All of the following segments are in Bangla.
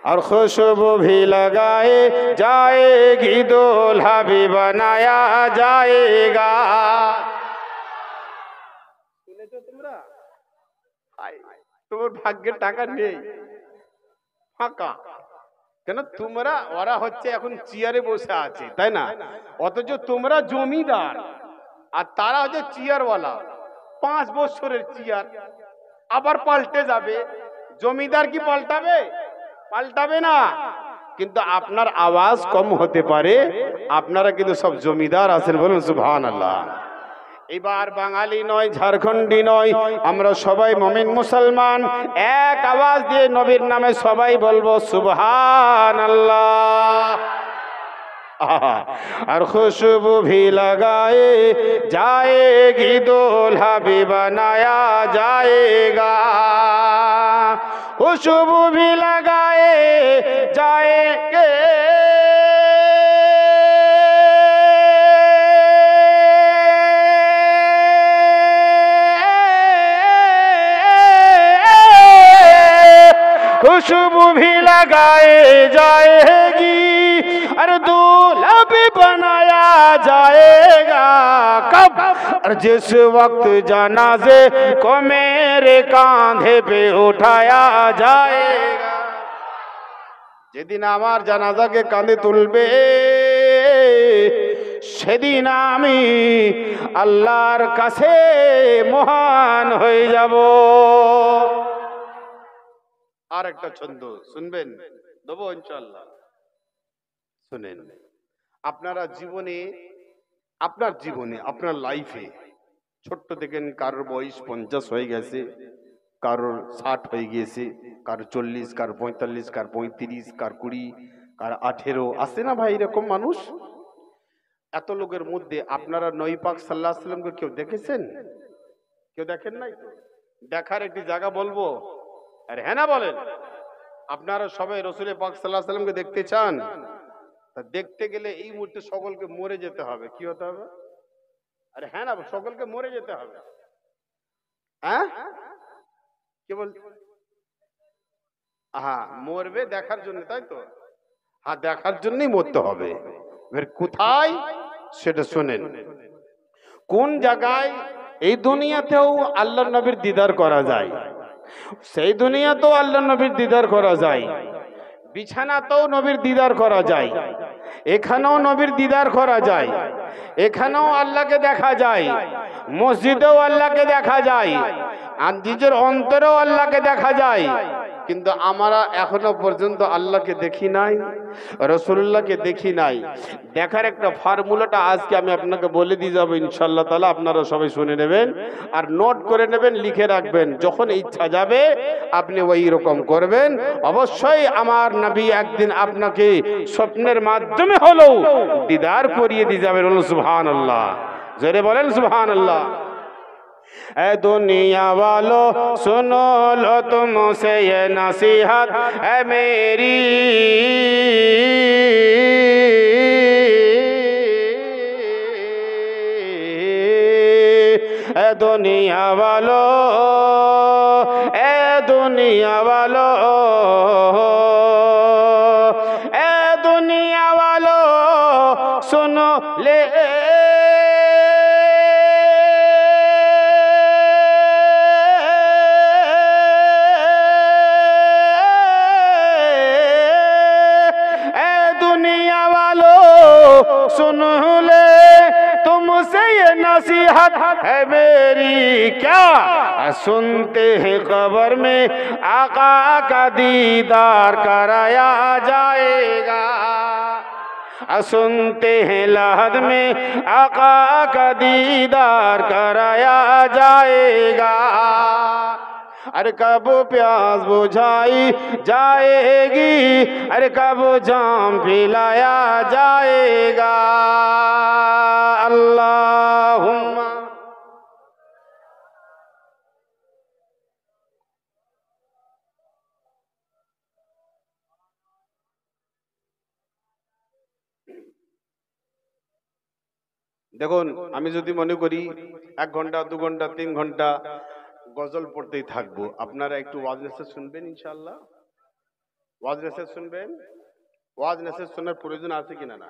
और खुशबू भी लगाए जाएगी, दूल्हा भी बनाया जाएगा। শুনেছো তোমরা? তোমার ভাগ্যে টাকা নেই, ফাঁকা। কেন? তোমরা, ওরা হচ্ছে এখন চেয়ারে বসে আছে, তাই না? অথচ তোমরা জমিদার, আর তারা হচ্ছে চেয়ারওয়ালা। 5 বছরের চেয়ার, আবার পাল্টে যাবে। জমিদার কি পাল্টাবে? পাল্টাবে না। কিন্তু আপনার আওয়াজ কম হতে পারে, আপনারা কিন্তু সব জমিদার আছেন, বলুন সুবহানাল্লাহ। এবার বাঙালি নয়, ঝাড়খণ্ডী নয়, আমরা সবাই মুমিন মুসলমান। এক আওয়াজ দিয়ে নবীর নামে সবাই বলবো সুবহানাল্লাহ। और खुशबू भी लगाए जाएगी, दूल्हा भी बनाया जाएगा। खुशबू भी लगाए जाएंगे, खुशबू भी लगाए जाएगी, अरे दूल्हा भी बनाया जाएगा। कब? और जिस वक्त जनाजे को मेरे कांधे पे उठाया जाएगा। যেদিন আমার জানাজাকে কাঁধে তুলবে, সেদিন আমি আল্লাহর কাছে মহান হয়ে যাব। আর একটা ছন্দ শুনবেন, দেবো ইনশাআল্লাহ। শুনেন, আপনারা জীবনে, আপনার জীবনে, আপনার লাইফে ছোট্ট দেখেন, কারোর বয়স 50 হয়ে গেছে, কারোর 60 হয়ে গিয়েছে, কারোর 40, কারোর 45, কারোর 35, কারোর 20, কারোর 18 আছে না ভাই? এরকম মানুষ এত লোকের মধ্যে আপনারা নবী পাক সাল্লাল্লাহু আলাইহি ওয়াসাল্লামকে কেউ দেখেছেন? কেউ দেখেন নাই? দেখার একটি জায়গা বলবো, আর হ্যাঁ না বলেন? আপনারা সবাই রাসূল পাক সাল্লাল্লাহু আলাইহি ওয়াসাল্লামকে দেখতে চান? তা দেখতে গেলে এই মুহূর্তে সকলকে মরে যেতে হবে। কি হতে হবে? আরে হ্যাঁ না, সকলকে মরে যেতে হবে। হ্যাঁ, কি বল? হ্যাঁ, মরবে দেখার জন্য, তাই তো? হ্যাঁ, দেখার জন্যই মরতে হবে। এর কোথায় সেটা শোনেন। কোন জায়গায়? এই দুনিয়াতেও আল্লাহর নবীর দিদার করা যায়, সেই দুনিয়াতেও আল্লাহর নবীর দিদার করা যায়, বিছানাতেও নবীর দিদার করা যায়, এখানেও নবীর দিদার করা যায়, এখানেও আল্লাহকে দেখা যায়, মসজিদেও আল্লাহকে দেখা যায়, আর নিজের অন্তরেও আল্লাহকে দেখা যায়। কিন্তু আমরা এখনো পর্যন্ত আল্লাহকে দেখি নাই, রাসূলুল্লাহকে দেখি নাই। দেখার একটা ফর্মুলাটা আজকে আমি আপনাকে বলে দিয়ে যাবো ইনশাআল্লাহ তাআলা। আপনারা সবাই শুনে নেবেন আর নোট করে নেবেন, লিখে রাখবেন। যখন ইচ্ছা যাবে আপনি ওই রকম করবেন। অবশ্যই আমার নবী একদিন আপনাকে স্বপ্নের মাধ্যমে হলেও দিদার করিয়ে দিয়ে যাবেন। সুবহানাল্লাহ, জোরে বলেন সুবহানাল্লাহ। ऐ दुनिया वालों सुनो लो तुमसे ये नसीहत है मेरी, ऐ दुनिया वालों, ऐ दुनिया वालों, ऐ दुनिया वालों सुनो ले, सुन ले तुमसे ये नसीहत है मेरी। क्या? सुनते हैं कब्र में आका का दीदार कराया जाएगा, सुनते हैं लहद में आका का दीदार कराया जाएगा। अरे कब प्यास बुझाई जाएगी, अरे कब जाम पिलाया जाएगा। अल्लाहुम्मा। দেখুন, আমি যদি মনে করি 1 ঘন্টা 2 ঘন্টা 3 ঘন্টা গজল পড়তেই থাকবো, আপনারা একটু ওয়াজ নসিহত শুনবেন ইনশাআল্লাহ। ওয়াজ নসিহত শুনবেন? ওয়াজ নসিহত শোনার প্রয়োজন আছে কিনা? না।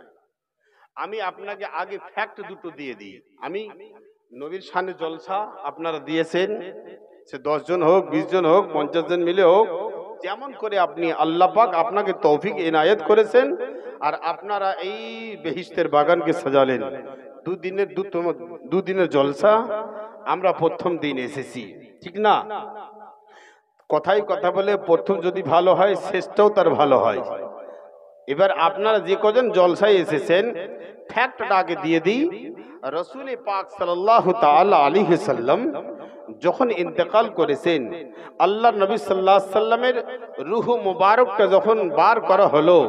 আমি আপনাকে আগে ফ্যাক্ট দুটো দিয়ে দিই। আমি নবীর শানে জলসা আপনারা দিয়েছেন, সে 10 জন হোক, 20 জন হোক, 50 জন মিলে হোক, যেমন করে আপনি আল্লাহ পাক আপনাকে তৌফিক ইনায়েত করেছেন, আর আপনারা এই বেহিশতের বাগানকে সাজালেন। দুদিনের জলসা, আমরা প্রথম দিন এসেছি, ঠিক না? কথাই কথা বলে প্রথম যদি ভালো হয়, শেষটাও তার ভালো হয়। এবার আপনারা যে কজন জলসায় এসেছেন, ফ্যাক্টটা আগে দিয়ে দিই। রাসূল পাক সাল্লাল্লাহু তাআলা আলাইহি সাল্লাম যখন ইন্তেকাল করেছেন, আল্লাহর নবী সাল্লাল্লাহু আলাইহি সাল্লামের রূহ মুবারকটা যখন বার করা হলো,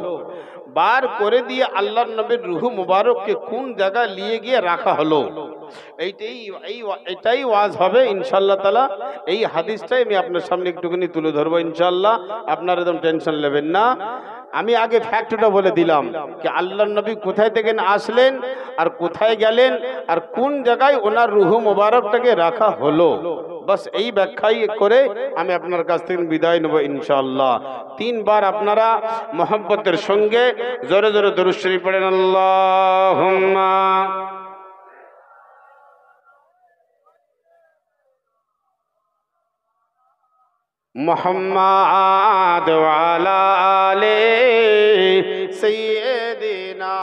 বার করে দিয়ে আল্লাহর নবীর রূহ মুবারককে কোন জায়গায় নিয়ে গিয়ে রাখা হলো, এটাই ওয়াজ হবে ইনশাআল্লাহ তাআলা। এই হাদিসটাই আমি আপনার সামনে একটুখানি তুলে ধরবো ইনশাআল্লাহ, আপনারা একদম টেনশন নেবেন না। আমি আগে ফ্যাক্টটা বলে দিলাম যে আল্লাহর নবী কোথায় থেকে আসলেন আর কোথায় গেলেন আর কোন জায়গায় ওনার রূহ মুবারকটাকে রাখা হলো, বাস এই ব্যাখ্যাই করে আমি আপনার কাছ থেকে বিদায় নেব ইনশাআল্লাহ। 3 বার আপনারা মোহাব্বতের সঙ্গে জোরে জোরে দরুদ শরীফ পড়েন। আল্লাহুম্মা মুহাম্মাদ ওয়া আলা আলি সাইয়্যিদিনা।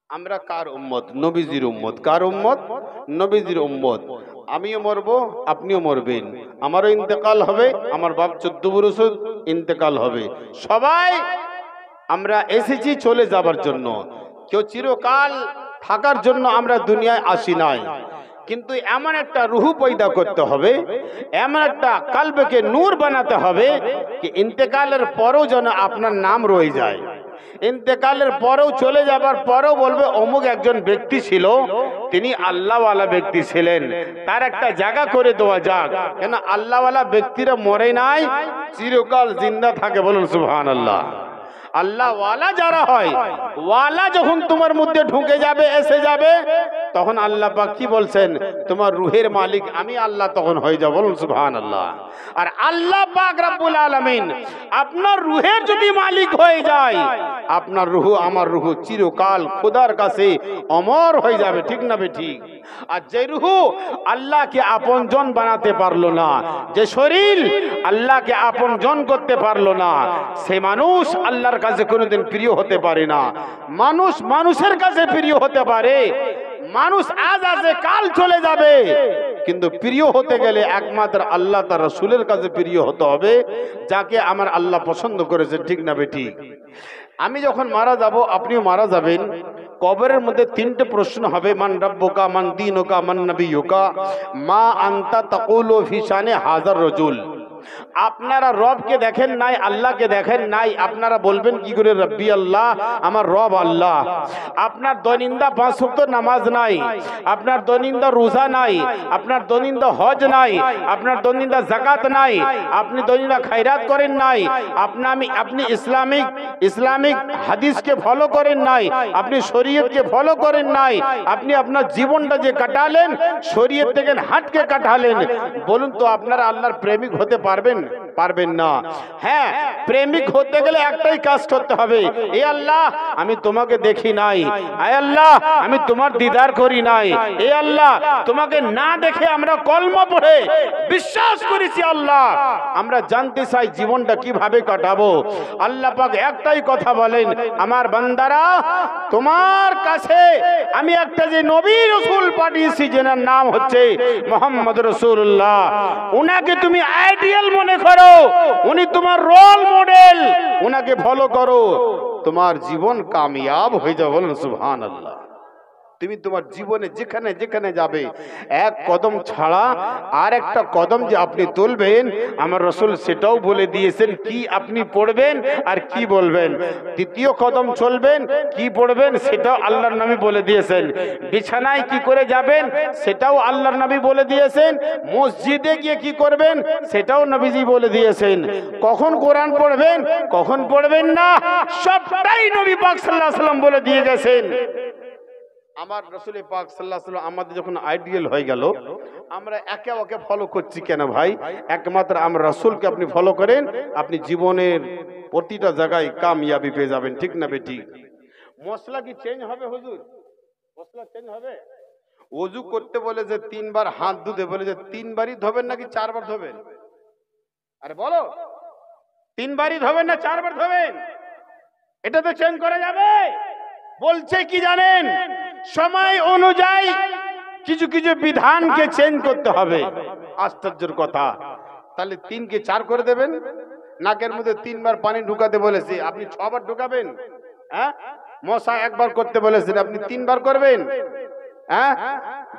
আমরা কার উম্মত? নবীজির উম্মত। কার উম্মত? নবীজির উম্মত। আমিও মরবো, আপনিও মরবেন, আমারও ইন্তেকাল হবে, আমার বাপ 14 বছর ইন্তেকাল হবে। সবাই আমরা এসেছি চলে যাবার জন্য, কেউ চিরকাল থাকার জন্য আমরা দুনিয়ায় আসি নাই। কিন্তু এমন একটা রূহ পয়দা করতে হবে, এমন একটা কলবকে নূর বানাতে হবে কি ইন্তেকালের পরেও যেন আপনার নাম রয়ে যায়। ইন্তেকালের পরেও, চলে যাবার পরেও বলবে অমুক একজন ব্যক্তি ছিল, তিনি আল্লাহওয়ালা ব্যক্তি ছিলেন, তার একটা জায়গা করে দেওয়া যাক। কেন আল্লাহওয়ালা ব্যক্তিরা মরে নাই, চিরকাল জিন্দা থাকে। বলুন সুবহানাল্লাহ। আল্লাহ ওয়ালা যারা হয়, ওয়ালা যখন তোমার মধ্যে ঢুকে যাবে, এসে যাবে, তখন আল্লাহ পাক কি বলছেন? তোমার রুহের মালিক আমি আল্লাহ তখন হয়ে যাব। বলুন সুবহানাল্লাহ। আর আল্লাহ পাক রব্বুল আলামিন আপনার রুহের যদি মালিক হয়ে যায়, আপনার রুহ আমার রুহ চিরকাল খোদার কাছে অমর হয়ে যাবে, ঠিক না বেঠিক? আর যে রুহ আল্লাহকে আপনজন বানাতে পারলো না, যে শরীর আল্লাহকে আপনজন করতে পারলো না, সে মানুষ আল্লাহর কাছে কোনোদিন প্রিয় হতে পারে না। মানুষ মানুষের কাছে প্রিয় হতে পারে, মানুষ আজ আছে কাল চলে যাবে, কিন্তু প্রিয় হতে গেলে একমাত্র আল্লাহ তার রাসূলের কাছে প্রিয় হতে হবে, যাকে আমার আল্লাহ পছন্দ করেছে, ঠিক না বেঠিক? আমি যখন মারা যাব, আপনিও মারা যাবেন, কবরের মধ্যে 3টে প্রশ্ন হবে। মান রাব্বুকা, মান দীনুকা, মান নবিয়ুকা, মা আনতা তাকুলু ফি শানে হাযার রাজুল। আপনারা রবকে দেখেন নাই, আল্লাহকে দেখেন নাই, আপনারা বলবেন কি করে রব্বি আল্লাহ, আমার রব আল্লাহ? আপনার দৈনিন্দা 5 ওয়াক্ত নামাজ নাই, আপনার দৈনিন্দা রোজা নাই, আপনার দৈনিন্দা হজ নাই, আপনার দৈনিন্দা যাকাত নাই, আপনি দৈনিন্দা খায়রাত করেন নাই, আপনি ইসলামিক হাদিসকে ফলো করেন নাই, আপনি শরীয়তকে ফলো করেন নাই, আপনি আপনার জীবনটা যে কাটালেন শরীয়ত থেকে হাটকে কাটালেন, বলুন তো আপনারা আল্লাহর প্রেমিক হতে পারবেন? পারবেন না। হ্যাঁ, প্রেমিক হতে গেলে একটাই কাজ করতে হবে, এ আল্লাহ আমি তোমাকে দেখি নাই, এ আল্লাহ আমি তোমার দিদার করি নাই, এ আল্লাহ তোমাকে না দেখে আমরা কলমা পড়ে বিশ্বাস করেছি, আল্লাহ আমরা জানতে চাই জীবনটা কিভাবে কাটাবো। আল্লাহ পাক একটাই কথা বলেন, আমার বান্দারা তোমার কাছে আমি একটা যে নবী রাসূল পাঠিয়েছি, যেনার নাম হচ্ছে মুহাম্মদ রাসূলুল্লাহ, উনাকে তুমি আইডিয়াল মনে করো, উনি তোমার রোল মডেল, উনাকে ফলো করো, তোমার জীবন কামিয়াব হয়ে যাবে। বলুন সুবহানাল্লাহ। তুমি তোমার জীবনে যেখানে যেখানে যাবে, এক কদম ছাড়া আর একটা কদম যে আপনি তুলবেন, আমার রাসূল সেটাও বলে দিয়েছেন কি আপনি পড়বেন আর কি বলবেন। দ্বিতীয় কদম চলবেন, কি পড়বেন সেটাও আল্লাহর নবী বলে দিয়েছেন। বিছানায় কি করে যাবেন সেটাও আল্লাহর নবী বলে দিয়েছেন। মসজিদে গিয়ে কি করবেন সেটাও নবীজি বলে দিয়েছেন। কখন কোরআন পড়বেন, কখন পড়বেন না, সবটাই নবী পাক সাল্লাল্লাহু আলাইহি ওয়াসাল্লাম বলে দিয়ে গেছেন। আমার রাসূল পাক সাল্লাল্লাহু আলাইহি ওয়াসাল্লাম আমাদের যখন আইডিয়াল হয়ে গেল, আমরা একে ওকে ফলো করছি কেন ভাই? একমাত্র আমরা রাসূলকে আপনি ফলো করেন, আপনি জীবনের প্রতিটা জায়গায় কামিয়াবি পেয়ে যাবেন, ঠিক না বেটি? মশলা কি চেঞ্জ হবে হুজুর? মশলা চেঞ্জ হবে? ওযু করতে বলে যে 3 বার হাত ধুতে বলে যে 3 বারই ধোবেন নাকি 4 বার ধোবেন? আরে বলো, 3 বারই ধোবেন না 4 বার ধোবেন? এটা তো চেঞ্জ করা যাবে। বলছে কি জানেন, সময় অনুযায়ী কিছু কিছু বিধানকে চেঞ্জ করতে হবে। আশ্চর্যের কথা। তাহলে 3 কে 4 করে দেবেন? নাকের মধ্যে 3 বার পানি ঢুকাতে বলেছি, আপনি 6 বার ঢুকাবেন? হ্যাঁ? মশা একবার করতে বলেছেন, আপনি 3 বার করবেন? হ্যাঁ?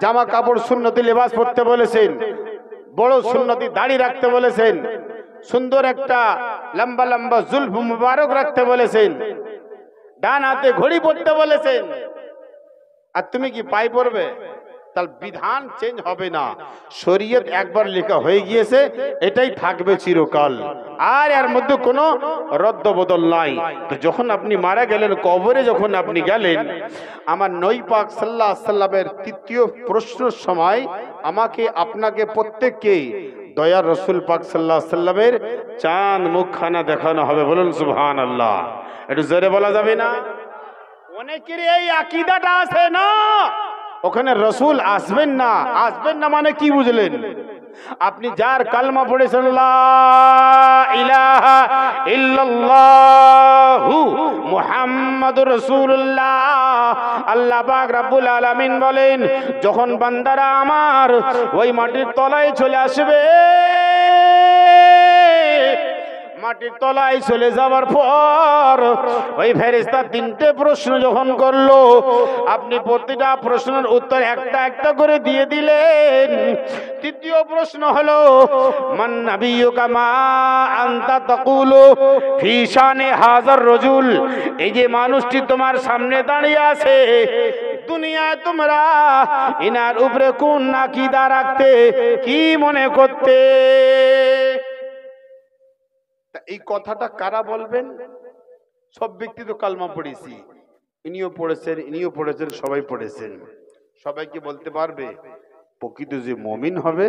জামা কাপড় সুন্নতি লেবাস পরতে বলেছেন, বড় সুন্নতি দাড়ি রাখতে বলেছেন, সুন্দর একটা লম্বা লম্বা জুলফ মুবারক রাখতে বলেছেন, ডান হাতে ঘড়ি পরতে বলেছেন, আর তুমি কি পাই পড়বে? তাহলে বিধান চেঞ্জ হবে না। শরীয়ত একবার লেখা হয়ে গিয়েছে, এটাই থাকবে চিরকাল, আর এর মধ্যে কোনো রদ্দ বদল নাই। তো যখন আপনি মারা গেলেন, কবরে যখন আপনি গেলেন, আমার নবী পাক সাল্লাল্লাহু আলাইহি সাল্লামের তৃতীয় প্রশ্নের সময় আমাকে আপনাকে প্রত্যেককে দয়ার রাসূল পাক সাল্লাল্লাহু আলাইহি সাল্লামের চাঁদ মুখখানা দেখানো হবে। বলুন সুবহানাল্লাহ। একটু জোরে বলা যাবে না? অনেকের এই আকীদাটা আছে না, ওখানে রাসূল আসবেন না। আসবেন না মানে কি বুঝলেন? আপনি যার কালমা পড়েছেন লা ইলাহা ইল্লাল্লাহু মুহাম্মাদুর রাসূলুল্লাহ, আল্লাহ পাক রব্বুল আলামিন বলেন, যখন বান্দারা আমার ওই মাটির তলায় চলে আসবে, মাটির তলায় চলে যাওয়ার পর ওই ফেরেশতা 3টে প্রশ্ন যখন করলো, আপনি প্রতিটা প্রশ্নের উত্তর একটা একটা করে দিয়ে দিলেন। তৃতীয় প্রশ্ন হলো মান নাবিয়ুকা মা আনতা তাকুলু ফি শানে হাযার রাজুল, এই যে মানুষটি তোমার সামনে দাঁড়িয়ে আছে, দুনিয়ায় তোমরা ইনার উপরে কোন আকীদা রাখতে, কি মনে করতে? এই কথাটা কারা বলবেন? সব ব্যক্তি তো কালমা পড়েছি, ইনিও পড়েছেন, ইনিও পড়েছেন, সবাই পড়েছেন। সবাই কি বলতে পারবে? প্রকৃত যে মুমিন হবে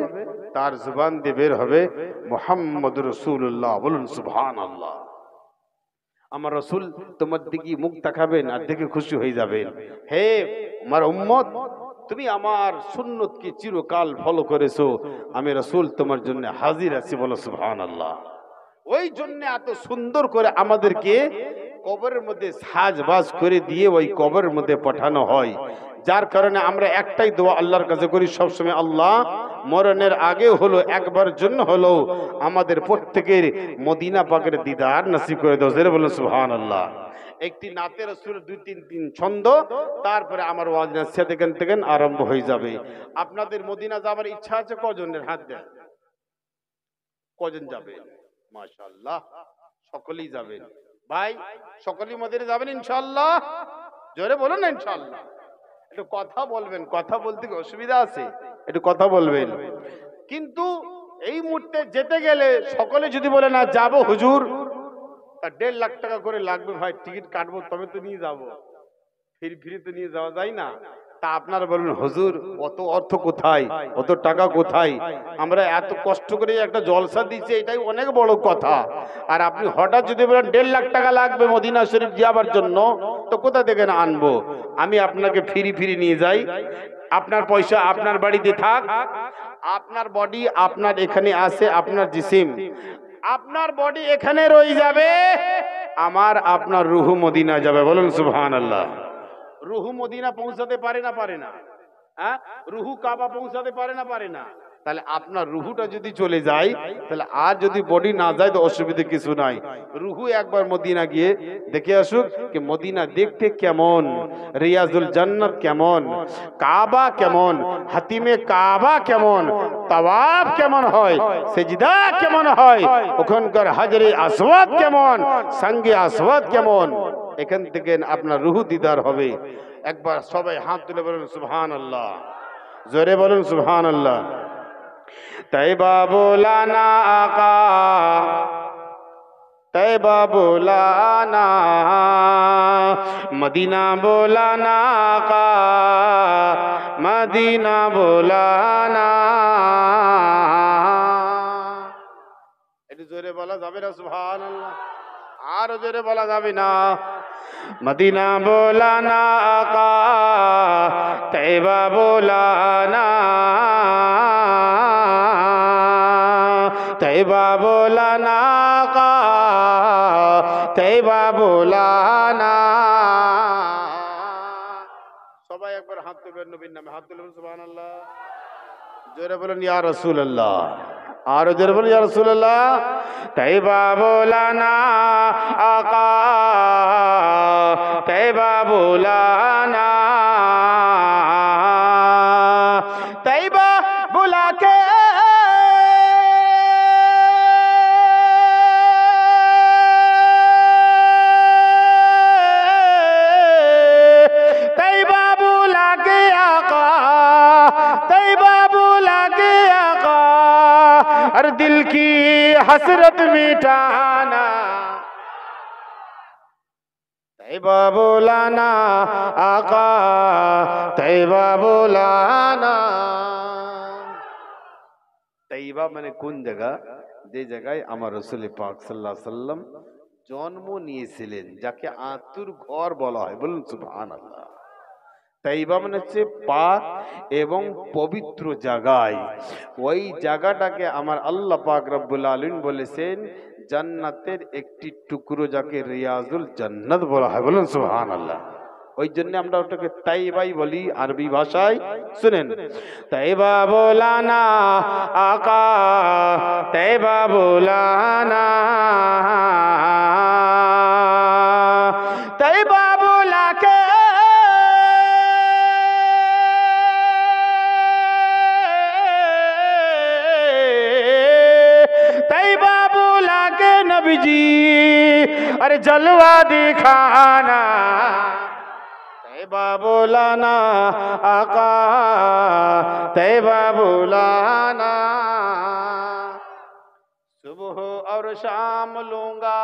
তার জবান দিয়ে বের হবে মুহাম্মদুর রাসূলুল্লাহ। বলুন সুবহানাল্লাহ। আমার রাসূল তোমার দিকে মুখ তাকাবেন আর দেখে খুশি হয়ে যাবেন, হে আমার উম্মত, তুমি আমার সুন্নতকে চিরকাল ফলো করেছো, আমি রাসূল তোমার জন্য হাজির আছি। বলো সুবহানাল্লাহ। ওই জন্য এত সুন্দর করে আমাদেরকে কবরের মধ্যে সাজবাজ করে দিয়ে ওই কবরের মধ্যে পাঠানো হয়, যার কারণে আমরা একটাই দোয়া আল্লাহর কাছে করি সবসময়, আল্লাহ মরণের আগে হলো একবার জন্য হলো আমাদের প্রত্যেকের মদিনা পাকের দিদার নসিব করে দাও। জোরে বলুন সুবহানাল্লাহ। একটি নাতে রাসূলের 2-3 ছন্দ, তারপরে আমার ওয়াজ নসিহত এখান থেকে আরম্ভ হয়ে যাবে। আপনাদের মদিনা যাবার ইচ্ছা আছে কজনের? হাত দেন। কজন যাবে? মাশাআল্লাহ, সকলেই যাবেন। ভাই সকলেই মদিনা যাবেন ইনশাআল্লাহ? জোরে বলুন না ইনশাআল্লাহ। একটু কথা বলবেন, কথা বলতে কি অসুবিধা আছে? একটু কথা বলবেন। কিন্তু এই মুহূর্তে যেতে গেলে সকলে যদি বলে না যাবো হুজুর, তা 1.5 লাখ টাকা করে লাগবে ভাই, টিকিট কাটবো তবে তো নিয়ে যাবো, ফিরে তো নিয়ে যাওয়া যায় না। তা আপনারা বলবেন হুজুর অত অর্থ কোথায়, অত টাকা কোথায়? আমরা এত কষ্ট করে একটা জলসা দিচ্ছি, এটাই অনেক বড় কথা। আর আপনি হঠাৎ যদি বলেন 1.5 লাখ টাকা লাগবে মদিনা শরীফ যাওয়ার জন্য, তো কোথা থেকে না আনবো? আমি আপনাকে ফিরে নিয়ে যাই, আপনার পয়সা আপনার বাড়িতে থাক, আপনার বডি আপনার এখানে আসে, আপনার জিসিম আপনার বডি এখানে রয়ে যাবে, আমার আপনার রুহু মদিনা যাবে। বলুন সুবহানাল্লাহ। রুহু মদিনা পৌঁছাতে পারে না? পারে না? হ্যাঁ, রুহু কাবা পৌঁছাতে পারে না? পারে না? তাহলে আপনার রুহুটা যদি চলে যায়, তাহলে আর যদি বডি না যায় তো অসুবিধা কিছু নাই। রুহু একবার মদিনা গিয়ে দেখে আসুক যে মদিনা দেখতে কেমন, রিয়াজুল জান্নাত কেমন, কাবা কেমন, হাতিমে কাবা কেমন, তাওয়াফ কেমন হয়, সিজদা কেমন হয়, ওখানকার হাজরে আসওয়াদ কেমন, সঙ্গে আসওয়াদ কেমন, এখান থেকে আপনার রুহু দিদার হবে। একবার সবাই হাত তুলে বলুন সুবহানাল্লাহ। জোরে বলুন সুবহানাল্লাহ। তাইবা বোলানা আকা तैबा बुलाना, मदीना बुलाना का, मदीना बुलाना। একটু জোরে বলা যাবে না সুবহানাল্লাহ? আর জোরে বলা যাবে না? मदीना बुलाना आका, तैबा बुलाना, तैबा बुलाना आका, तैबा बुलाना। সবাই একবার হাত তুলবেন, নবীর নামে হাত তুলবেন সুবহানাল্লাহ। জোরে বলুন ইয়া রাসূলুল্লাহ, আর জোরে বলুন ইয়া রাসূলুল্লাহ। तैबा बुलाना आका, तैबा बुलाना, तैबा बुला के तैबा बुला के आका, तैबा बुला के आका, हर दिल की हसरत मिटाना। तैबा बुलाना आका, तैबा बुलाना। तैबा মানে কোন জায়গা? যে জায়গায় আমার রাসূল পাক সাল্লাল্লাহু আলাইহি সাল্লাম জন্ম নিয়েছিলেন, যাকে আতুর ঘর বলা হয়। বলুন সুবহানাল্লাহ। তৈবা মানে হচ্ছে পাক এবং পবিত্র জায়গায়। ওই জায়গাটাকে আমার আল্লাহ পাক রব্বুল আলামিন বলেছেন জান্নাতের একটি টুকরো, যাকে রিয়াজুল জান্নাত বলা হয়। বলুন সুবহানাল্লাহ। ওই জন্য আমরা ওটাকে তাইবাই বলি আরবি ভাষায়। শুনেন, তাইবা বুলানা আকা, তাইবা বুলানা, তাইবা বুলা কে जी, अरे जलवा दिखाना। तैबा बुलाना आका, तैबा बुलाना। सुबह और शाम लूंगा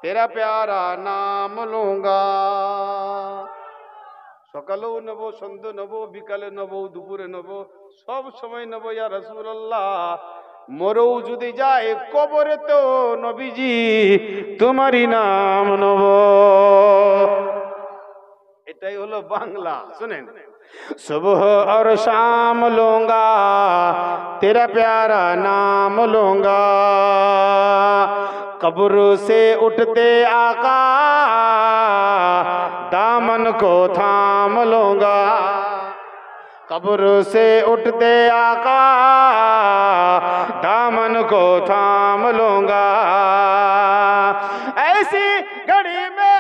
तेरा प्यारा नाम लूंगा। সকালেও নেব, সন্ধ্যে নেব, বিকালে নেব, দুপুরে নেব, সব সময় নেব ইয়া রাসূলুল্লাহ। মরও যদি যায় কবরে তো নবীজি তোমারই নাম নেব। এটাই হলো বাংলা। শুনেন, सुबह और शाम लूंगा तेरा प्यारा नाम लूंगा, कब्र से उठते आका दामन को थाम लूंगा, कब्र से उठते आका दामन को थाम लूंगा। ऐसी घड़ी में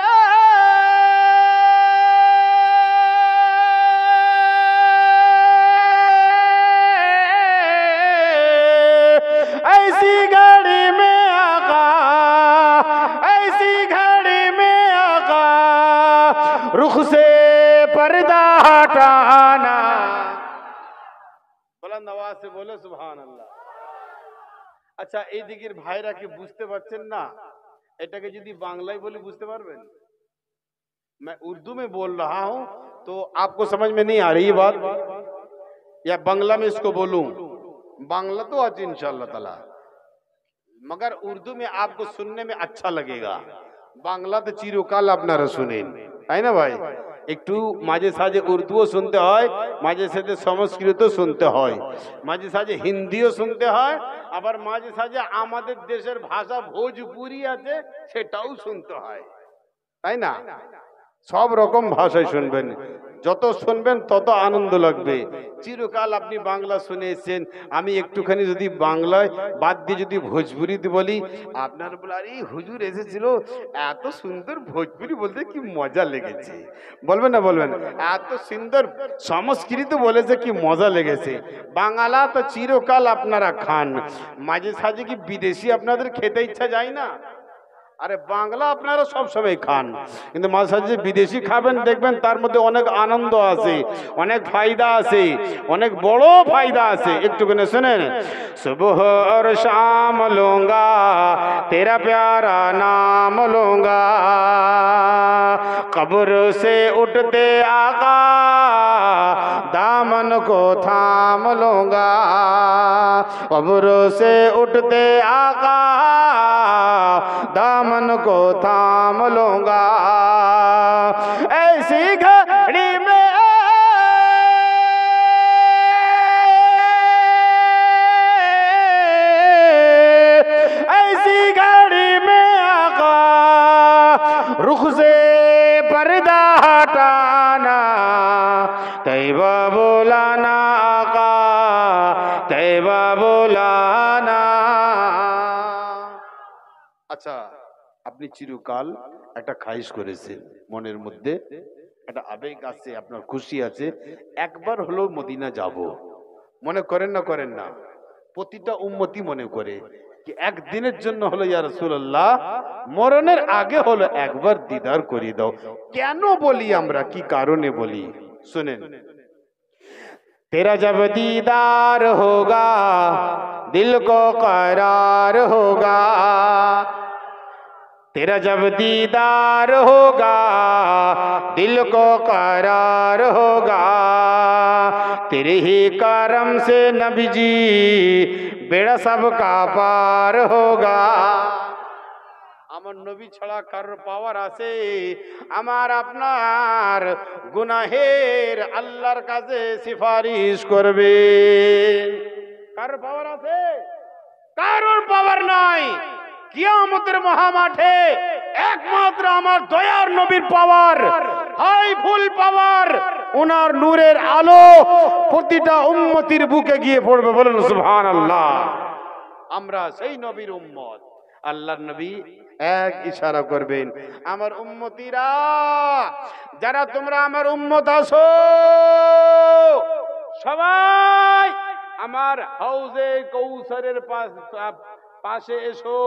ऐसी घड़ी में आका, ऐसी घड़ी में आका रुख से पर्दा हटाना। बुलंद आवाज से बोले सुभान अल्लाह। अच्छा, এই দিকের ভাইরা কি বুঝতে পারছেন না? এটাকে যদি বাংলায় বলি বুঝতে পারবেন? मैं उर्दू में बोल रहा हूं तो आपको समझ में नहीं आ रही ये बात, या बांग्ला में इसको बोलूं? बांग्ला तो आज इंशाअल्लाह ताला, मगर उर्दू में आपको सुनने में अच्छा लगेगा। बांग्ला तो চিরকাল আপনারা শুনেন, তাই না ভাই? একটু মাঝে সাঝে উর্দুও শুনতে হয়, মাঝে সাঝে সংস্কৃতও শুনতে হয়, মাঝে সাঝে হিন্দিও শুনতে হয়, আবার মাঝে সাঝে আমাদের দেশের ভাষা ভোজপুরি আছে সেটাও শুনতে হয়, তাই না? সব রকম ভাষায় শুনবেন, যত শুনবেন তত আনন্দ লাগবে। চিরকাল আপনি বাংলা শুনে এসেছেন, আমি একটুখানি যদি বাংলায় বাদ দিয়ে যদি ভোজপুরিতে বলি, আপনার বলে আরে হুজুর এসেছিল, এত সুন্দর ভোজপুরি বলতে কি মজা লেগেছে, বলবেন না বলবেন? এত সুন্দর সংস্কৃত বলেছে কি মজা লেগেছে। বাংলা তো চিরকাল আপনারা খান, মাঝে সাঝে কি বিদেশি আপনাদের খেতে ইচ্ছা যায় না? আরে বাংলা আপনারা সব সময় খান, কিন্তু মাঝে সাঝে বিদেশি খাবেন, দেখবেন তার মধ্যে অনেক আনন্দ আছে, অনেক ফায়দা আছে, অনেক বড় ফায়দা আছে। একটুখানি শুনেন। সুবহ और शाम लूंगा तेरा प्यारा नाम लूंगा, कब्र से उठते आका दामन को थाम लूंगा, कब्र से उठते आका दामन को थाम लूंगा, ऐसी घड़ी में ऐसी घड़ी में आका रुख से पर्दा हटाना, तैबा बोलाना आका, तैबा बोलाना। আচ্ছা, আপনি চিরকাল একটা খাইশ করেছেন, মনের মধ্যে একটা আবেগ আছে, আপনার খুশি আছে, একবার হলো মদিনা যাব, মনে করেন না? করেন না? প্রতিটা উম্মতি মনে করে কি একদিনের জন্য হলো ইয়া রাসূলুল্লাহ, মরণের আগে হলো একবার দিদার করিয়ে দাও। কেন বলি আমরা, কি কারণে বলি শুনেন। तेरा जब दीदार होगा दिल को करार होगा, तेरा जब दीदार होगा दिल को करार होगा, तेरे ही करम से नबी जी बेड़ा सबका पार होगा। আমার নবী ছাড়া কারোর পাওয়ার আছে? আমার আপনার গুনাহের আল্লাহর কাছে সিফারিশ করবে। কারোর পাওয়ার আছে? কারোর পাওয়ার নাই। কিয়ামতের মহামাঠে একমাত্র আমার দয়ার নবীর পাওয়ার, হাই ফুল পাওয়ার, ওনার নূরের আলো প্রতিটা উম্মতির বুকে গিয়ে পড়বে। বলেন সুবহানাল্লাহ। আমরা সেই নবীর উম্মত। আল্লাহর নবী এক ইশারা করবেন, আমার উম্মতিরা যারা তোমরা আমার উম্মত আছো, সবাই আমার হাউজে কৌসারের পাশে এসো,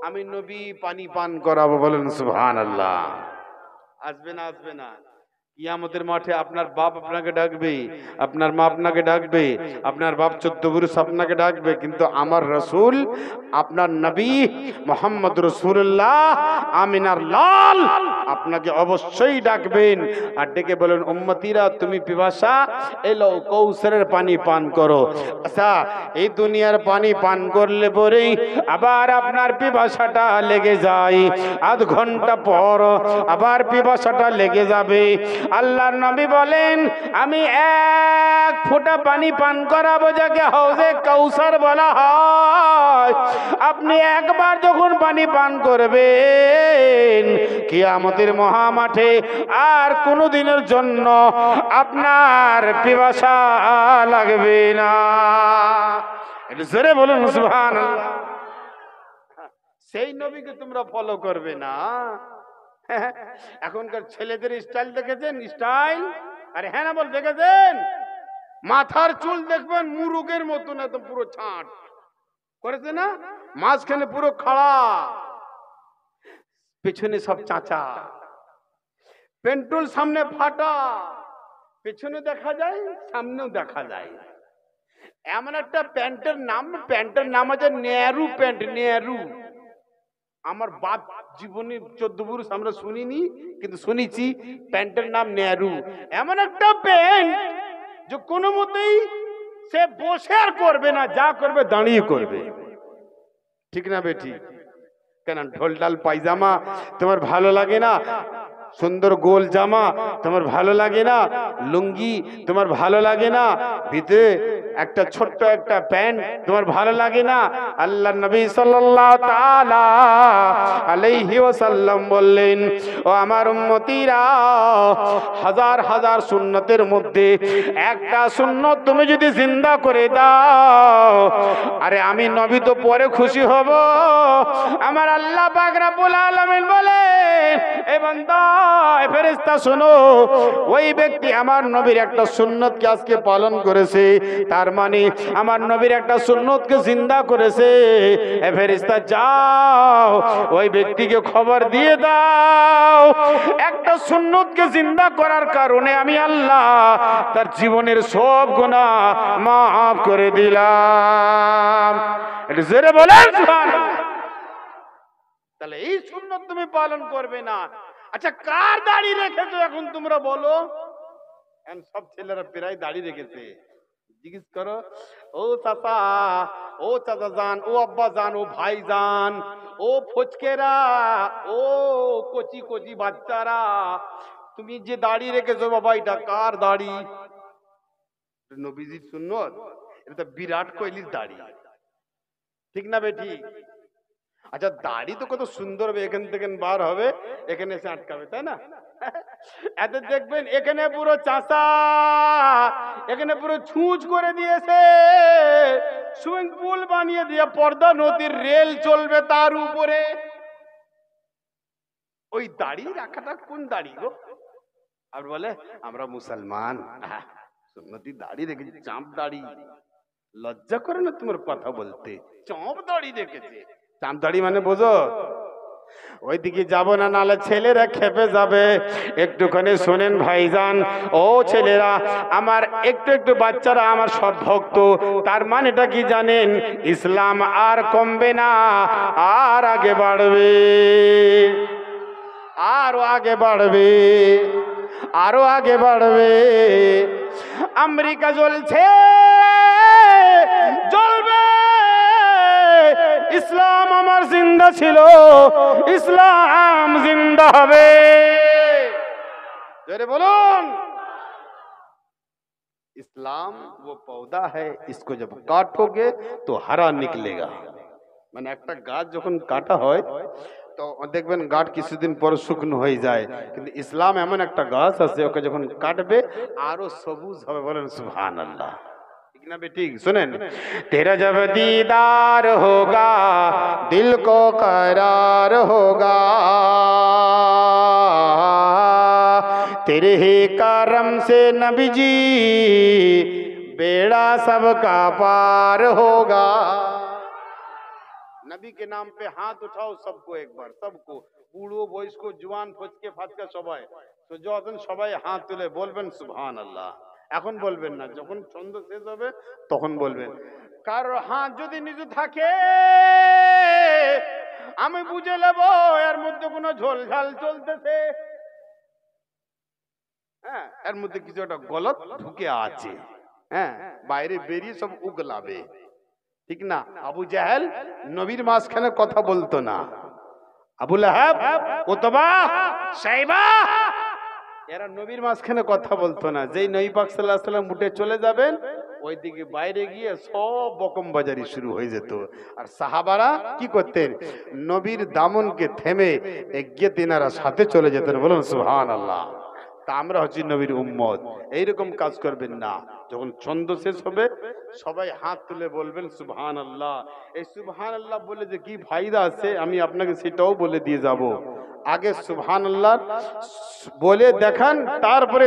আমি নবী পানি পান করাবো। বলেন সুবহানাল্লাহ। আসবে না? আসবে না? কিয়ামতের মাঠে আপনার বাপ আপনাকে ডাকবে, আপনার মা আপনাকে ডাকবে, আপনার বাপ 14 পুরুষ আপনাকে ডাকবে, কিন্তু আমার রাসূল, আপনার নবী মুহাম্মদ রাসূলুল্লাহ আমিনার লাল আপনাকে অবশ্যই ডাকবেন। আর ডেকে বলেন, উম্মতিরা তুমি পিপাসা, এলো কৌসারের পানি পান করো। আচ্ছা, এই দুনিয়ার পানি পান করলে পরেই আবার আপনার পিপাসাটা লেগে যায়, আধ ঘন্টা পর আবার পিপাসাটা লেগে যাবে। আল্লাহর নবী বলেন, আমি এক ফোঁটা পানি পান করাবো, যাকে হাউজে কাউসার বলা হয়। আপনি একবার যখন পানি পান করবেন, কিয়ামতের মহামাঠে আর কোনো দিনের জন্য আপনার পিপাসা লাগবে না। এটা জোরে বলুন সুবহানাল্লাহ। সেই নবীকে তোমরা ফলো করবে না। এখনকার ছেলেদের স্টাইল দেখেছেন? স্টাইল, আরে হ্যাঁ না বল, দেখেছেন? মাথার চুল দেখবেন মুরুগের মতন, একদম পুরো ছাঁট করেছে না, মাঝখানে পুরো খাড়া, পেছনে সব চাচা, পেন্টুল সামনে ফাটা, পেছনে দেখা যায়, সামনেও দেখা যায়। এমন একটা প্যান্টের নাম আছে নেহরু প্যান্ট। নেহরু, আমার বাপ জীবনে 14 পুরুষ আমরা শুনিনি, কিন্তু শুনেছি প্যান্টের নাম নেহরু। এমন একটা প্যান্ট যে কোনো মতেই সে বসে আর করবে না, যা করবে দাঁড়িয়ে করবে। ঠিক না বেটি? কেন ঢোলঢাল পায়জামা তোমার ভালো লাগে না? সুন্দর গোল জামা তোমার ভালো লাগে না? লুঙ্গি তোমার ভালো লাগে না? ভিতরে একটা ছোট্ট একটা প্যান্ট তোমার ভালো লাগে না? আল্লাহর নবী সাল্লাল্লাহু তাআলা আলাইহি ওয়াসাল্লাম বললেন, ও আমার উম্মতিরা, হাজার হাজার সুন্নতের মধ্যে একটা সুন্নত তুমি যদি জিন্দা করে দাও, আরে আমি নবী তো পরে খুশি হব। আমার আল্লাহ পাক রব্বুল আলামিন বলেন, এ বান্দা, এ ফেরেশতা শোনো, ওই ব্যক্তি আমার নবীর একটা সুন্নতকে আজকে পালন করেছে, তার মানে আমার নবীর একটা সুন্নতকে জিন্দা করেছে। এ ফেরেশতা যাও, ওই ব্যক্তিকে খবর দিয়ে দাও, একটা সুন্নতকে জিন্দা করার কারণে আমি আল্লাহ তার জীবনের সব গুনাহ মাফ করে দিলাম। এটা জোরে বলেন সুবহানাল্লাহ। তাহলে এই সুন্নত তুমি পালন করবে না। আচ্ছা, কার দাড়ি রেখেছো এখন তোমরা বলো? এখন সব ছেলেরা প্রায় দাড়ি রেখেছে। জিজ্ঞেস করো, ও চাচা, ও চাচা জান, ও আব্বা জান, ও ভাই জান, ও ফচকেরা, ও কচি কচি বাচ্চারা, তুমি যে দাড়ি রেখেছো বাবা, এটা কার দাড়ি? নবীজির সুন্নত। এটা তো বিরাট কোহলির দাড়ি, ঠিক না বেটি? আচ্ছা, দাড়ি তো কত সুন্দর হবে, এখান থেকে বার হবে, এখানে এসে আটকাবে, তাই না? এত দেখবেন এখানে পুরো চাষা, এখানে পুরো ছুঁচ করে দিয়েছে, সুইমিং পুল বানিয়ে দিয়ে পর্দা নদীর রেল চলবে তার উপরে। ওই দাড়ি রাখাটা কোন দাড়ি গো? আর বলে আমরা মুসলমান, সুন্নতি দাড়ি রেখেছি, চাঁপ দাড়ি। লজ্জা করে না তোমার কথা বলতে? চাঁপ দাড়ি রেখেছে, চাঁপ দাড়ি মানে বোঝো? ওইদিকে যাব না, নালে ছেলেরা খেপে যাবে। একটুখানি শোনেন ভাইজান, ও ছেলেরা আমার, একটু একটু বাচ্চারা আমার সব ভক্ত, তার মানেটা কি জানেন? ইসলাম আর কমবে না, আর আগে বাড়বে, আরো আগে বাড়বে, আরো আগে বাড়বে। আমেরিকা জ্বলছে, জ্বলবে, ইসলাম আমার জিন্দা ছিল, ইসলাম জিন্দা হবে। জোরে বলুন। इस्लाम वो पौधा है, इसको जब काटोगे तो हरा निकलेगा। মানে একটা গাছ যখন কাটা হয় তো দেখবেন গাছ কিছুদিন পর শুকনো হয়ে যায়, কিন্তু ইসলাম এমন একটা গাছ আছে, ওকে যখন কাটবে আরো সবুজ হবে। বলেন সুবহানাল্লাহ, ঠিক না বেটি? শুনেন, तेरा जब दीदार होगा दिल को करार होगा, तेरे ही करम से नबी जी बेड़ा सबका पार होगा। नबी के नाम पे हाथ उठाओ सबको, एक बार सबको, বুড়ো বয়স্ক জওয়ান ফচকে ফাচকা সবাই, তো যখন সবাই হাত তুলে বলবেন সুবহানাল্লাহ। এখন বলবেন না, যখন ছন্দ শেষ হবে তখন বলবেন। কারোর হাত যদি নিচু থাকে আমি বুঝে নেব এর মধ্যে কোনো ঝোলঝাল চলতেছে, হ্যাঁ, এর মধ্যে কিছু একটা গলত ঢুকে আছে, হ্যাঁ, বাইরে বেরিয়ে সব উগলাবে, ঠিক না? আবু জাহেল নবীর মাঝখানে কথা বলতো না, আবু লাহাব, উতবা, সাইবা, এরা নবীর মাঝখানে কথা বলতো না। যেই নবী পাক সাল্লাল্লাহু আলাইহি ওয়াসাল্লাম উঠে চলে যাবেন, ওইদিকে বাইরে গিয়ে সব বকম বাজারি শুরু হয়ে যেত। আর সাহাবারা কি করতেন? নবীর দামনকে থেমে এগিয়ে তিনারা সাথে চলে যেতেন। বলুন সুবহানাল্লাহ। তা আমরা হচ্ছি নবীর উম্মত, এইরকম কাজ করবেন না। যখন ছন্দ শেষ হবে সবাই হাত তুলে বলবেন সুবহানাল্লাহ। এই সুবহানাল্লাহ বলে যে কি ফায়দা আছে আমি আপনাকে সেটাও বলে দিয়ে যাব। আগে সুবহানাল্লাহ বলে দেখান, তারপরে